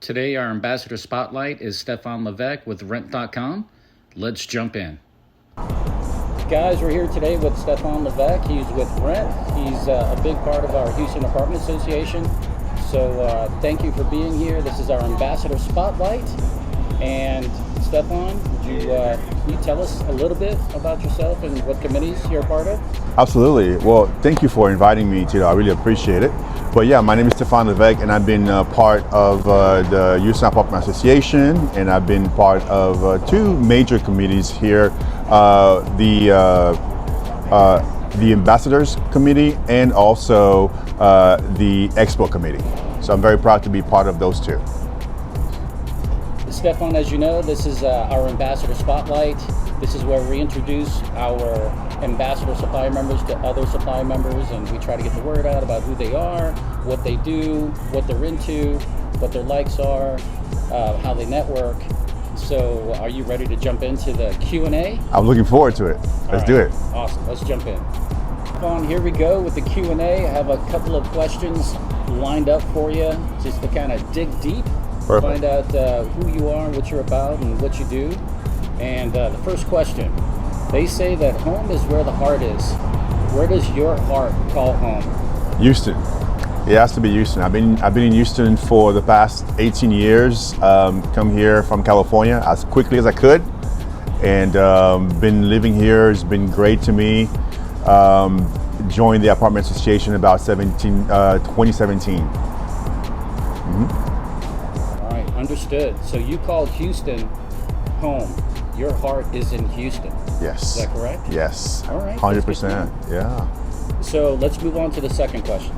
Today, our ambassador spotlight is Stephane Leveque with Rent.com. Let's jump in. Guys, we're here today with Stephane Leveque. He's with Rent. He's a big part of our Houston Apartment Association. So thank you for being here. This is our ambassador spotlight. And Stephane, would you tell us a little bit about yourself and what committees you're a part of? Absolutely. Well, thank you for inviting me today. I really appreciate it. But yeah, my name is Stephane Leveque, and I've been part of the Houston Apartment Association, and I've been part of two major committees here, the Ambassadors Committee and also the Expo Committee. So I'm very proud to be part of those two. Stephane, as you know, this is our Ambassador Spotlight. This is where we introduce our ambassador supply members to other supply members, and we try to get the word out about who they are, what they do, what they're into, what their likes are, how they network. So are you ready to jump into the Q&A? I'm looking forward to it. Let's do it. Awesome. Let's jump in. Here we go with the Q&A. I have a couple of questions lined up for you just to kind of dig deep. Perfect. Find out who you are, what you're about, and what you do. And the first question, they say that home is where the heart is. Where does your heart call home? Houston. It has to be Houston. I've been in Houston for the past 18 years. Come here from California as quickly as I could, and been living here. It's been great to me. Joined the Apartment Association about 2017. All right, understood. So you called Houston home. Your heart is in Houston. Yes. Is that correct? Yes. All right. 100%. Yeah. So let's move on to the second question.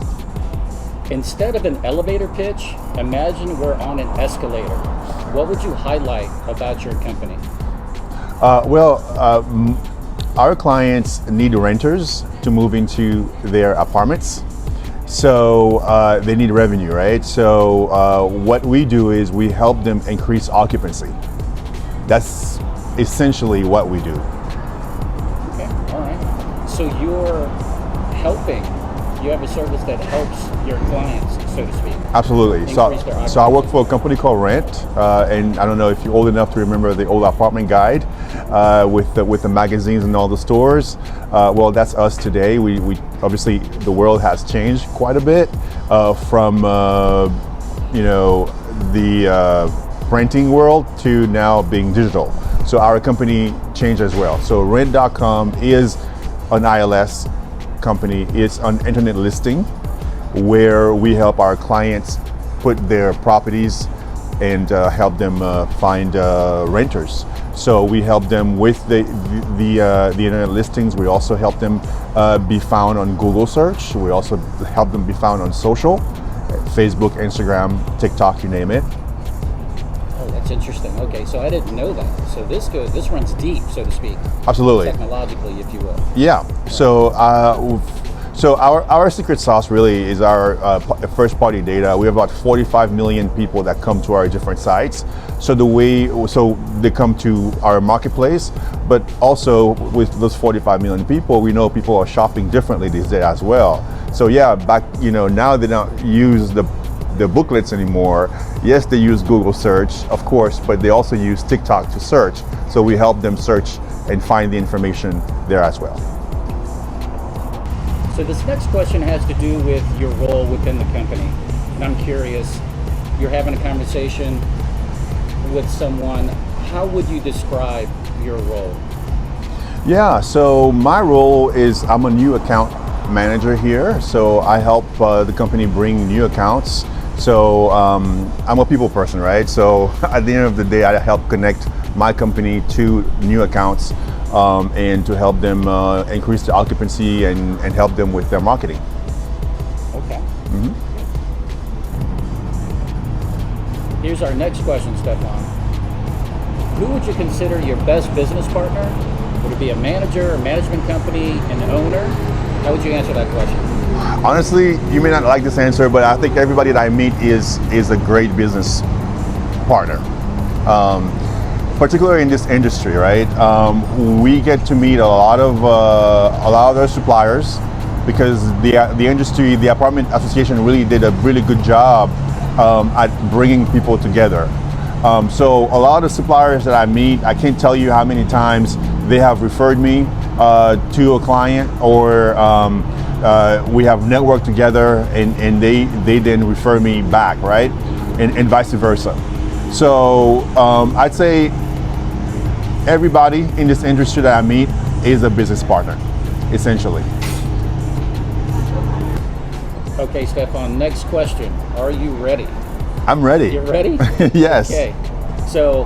Instead of an elevator pitch, imagine we're on an escalator. What would you highlight about your company? Our clients need renters to move into their apartments. So they need revenue, right? So what we do is we help them increase occupancy. That's essentially what we do. Okay, all right. So you're helping, you have a service that helps your clients, so to speak. Absolutely. So I work for a company called Rent, and I don't know if you're old enough to remember the old apartment guide with the magazines and all the stores. Well, that's us today. We obviously the world has changed quite a bit from the printing world to now being digital. So our company changed as well. So Rent.com is an ILS company. It's an internet listing where we help our clients put their properties and help them find renters. So we help them with the internet listings. We also help them be found on Google search. We also help them be found on social, Facebook, Instagram, TikTok, you name it. That's interesting. Okay, so I didn't know that. So this runs deep, so to speak. Absolutely. Technologically, if you will. Yeah. So our secret sauce really is our first-party data. We have about 45 million people that come to our different sites. So they come to our marketplace, but also with those 45 million people, we know people are shopping differently these days as well. So yeah, now they don't use the booklets anymore. Yes, they use Google search, of course, but they also use TikTok to search. So we help them search and find the information there as well. So this next question has to do with your role within the company. And I'm curious, you're having a conversation with someone, how would you describe your role? Yeah, so my role is I'm a new account manager here. So I help the company bring new accounts. So I'm a people person, right? So at the end of the day, I help connect my company to new accounts and to help them increase the occupancy and help them with their marketing. Okay. Here's our next question, Stephane. Who would you consider your best business partner? Would it be a manager, a management company, an owner? How would you answer that question? Honestly, you may not like this answer, but I think everybody that I meet is a great business partner. Particularly in this industry, right? We get to meet a lot of their suppliers because the industry, the apartment association really did a really good job at bringing people together. So a lot of suppliers that I meet, I can't tell you how many times they have referred me to a client, or we have networked together and they then refer me back, right? And vice versa. So I'd say everybody in this industry that I meet is a business partner, essentially. Okay, Stephane, next question. Are you ready? I'm ready. You're ready? Yes. Okay. So,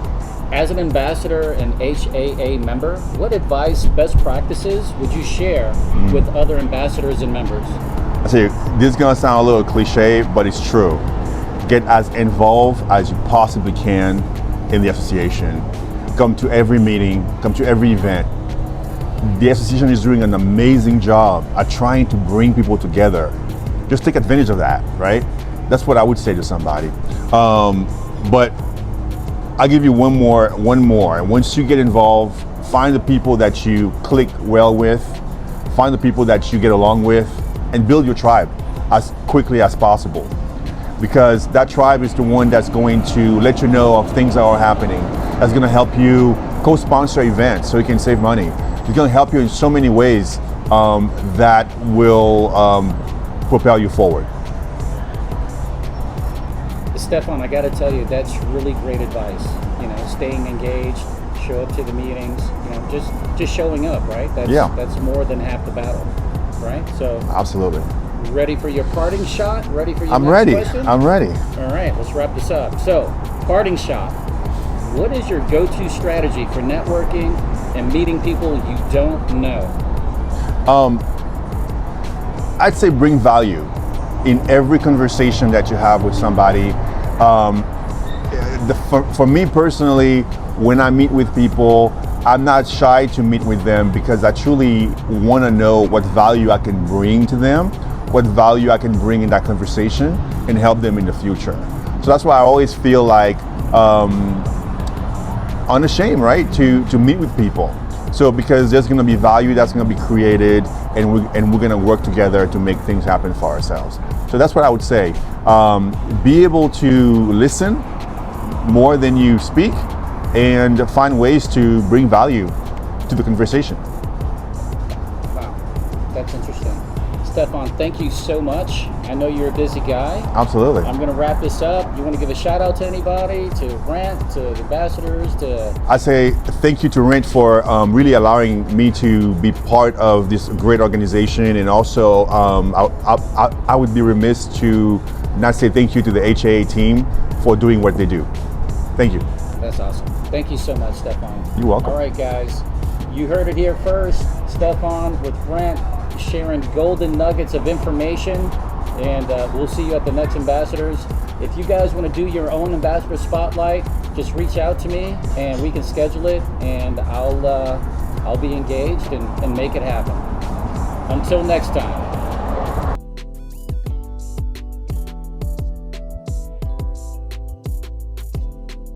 as an ambassador and HAA member, what advice, best practices would you share with other ambassadors and members? I say, this is gonna sound a little cliche, but it's true. Get as involved as you possibly can in the association. Come to every meeting, come to every event. The association is doing an amazing job at trying to bring people together. Just take advantage of that, right? That's what I would say to somebody. But I'll give you one more. And once you get involved, find the people that you click well with, find the people that you get along with, and build your tribe as quickly as possible. Because that tribe is the one that's going to let you know of things that are happening. That's gonna help you co-sponsor events so you can save money. It's gonna help you in so many ways that will propel you forward. Stephane, I got to tell you, that's really great advice. You know, staying engaged, show up to the meetings. You know, just showing up, right? That's more than half the battle, right? So Absolutely. ready for your parting shot? Ready for your I'm next ready. question? I'm ready. All right, let's wrap this up. So, parting shot. What is your go-to strategy for networking and meeting people you don't know? I'd say bring value in every conversation that you have with somebody. For me personally, when I meet with people, I'm not shy to meet with them because I truly want to know what value I can bring to them, what value I can bring in that conversation and help them in the future. So that's why I always feel like unashamed, right, to meet with people. So because there's going to be value that's going to be created, and we're going to work together to make things happen for ourselves. So that's what I would say. Be able to listen more than you speak, and find ways to bring value to the conversation. Wow, that's interesting. Stephane, thank you so much. I know you're a busy guy. Absolutely. I'm going to wrap this up. You want to give a shout out to anybody, to Rent, to the ambassadors, to... I say thank you to Rent for really allowing me to be part of this great organization, and also I would be remiss to not say thank you to the HAA team for doing what they do. Thank you. That's awesome. Thank you so much, Stephane. You're welcome. All right, guys. You heard it here first. Stephane with Rent, sharing golden nuggets of information, and we'll see you at the next Ambassadors. If you guys want to do your own Ambassador Spotlight, just reach out to me and we can schedule it, and I'll be engaged and make it happen. Until next time.